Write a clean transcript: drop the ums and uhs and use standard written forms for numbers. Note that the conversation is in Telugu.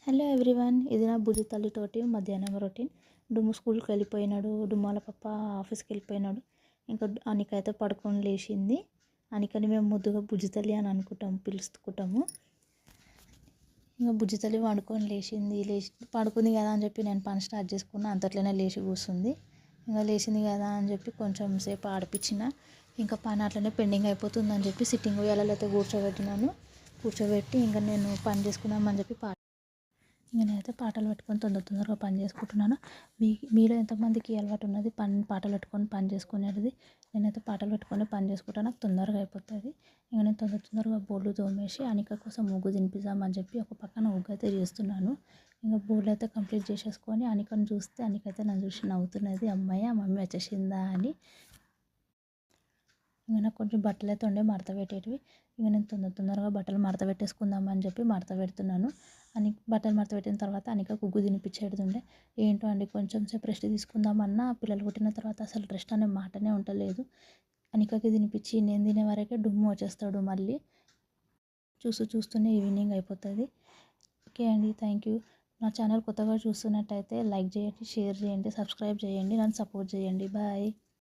హలో ఎవ్రీవన్, ఇది నా బుజ్జి తల్లితోటి మధ్యాహ్నం రొటీన్. డుమ్ము స్కూల్కి వెళ్ళిపోయినాడు, డుమ్మాల పప్ప ఆఫీస్కి వెళ్ళిపోయినాడు. ఇంకా అనిక అయితే పడుకొని లేచింది. అనికని మేము ముద్దుగా బుజ్జి తల్లి అని పిలుచుకుంటాము. ఇంకా బుజ్జి తల్లి వండుకొని లేచి పడుకుంది కదా అని చెప్పి నేను పని స్టార్ట్ చేసుకున్నా. అంతట్లోనే లేచి కూర్చుంది. ఇంకా లేచింది కదా అని చెప్పి కొంచెం సేపు ఆడిపించిన. ఇంకా పని అట్లనే పెండింగ్ అయిపోతుందని చెప్పి సిట్టింగ్ ఉయ్యాలలో అయితే కూర్చోబెట్టి ఇంకా నేను పని చేసుకుందామని చెప్పి నేనైతే పాటలు పెట్టుకొని తొందరగా పని చేసుకుంటున్నాను. మీలో ఎంతమందికి అలవాటు ఉన్నది పాటలు పెట్టుకొని పని చేసుకునేది? నేనైతే పాటలు పెట్టుకొని పని చేసుకుంటాను, నాకు తొందరగా అయిపోతుంది. ఇంకా నేను తొందరగా బోళ్ళు తోమేసి అనిక కోసం ముగ్గు తినిపిద్దామని చెప్పి ఒక పక్కన ముగ్గు అయితే చేస్తున్నాను. ఇంకా బోళ్ళు అయితే కంప్లీట్ చేసేసుకొని అనికను చూస్తే అనికైతే నన్ను చూసి నవ్వుతున్నది, అమ్మాయి మమ్మీ వచ్చేసిందా అని. ఇంకా నాకు కొంచెం బట్టలు అయితే ఉండే మడత పెట్టేటివి. ఇంకా నేను తొందరగా బట్టలు మడత పెట్టేసుకుందామని చెప్పి మడత పెడుతున్నాను. బట్టలు మడత పెట్టిన తర్వాత అనిక గుగ్గు తినిపించేది ఉండే. ఏంటో అండి, కొంచెం సేపు రెస్ట్ తీసుకుందామన్నా పిల్లలు పుట్టిన తర్వాత అసలు రెస్ట్ అనే మాటనే ఉండలేదు. అనికకి తినిపించి నేను తినే వరకే డుమ్ము వచ్చేస్తాడు. మళ్ళీ చూస్తూనే ఈవినింగ్ అయిపోతుంది. ఓకే అండి, థ్యాంక్ యూ. నా ఛానల్ కొత్తగా చూస్తున్నట్టయితే లైక్ చేయండి, షేర్ చేయండి, సబ్స్క్రైబ్ చేయండి, నన్ను సపోర్ట్ చేయండి. బాయ్.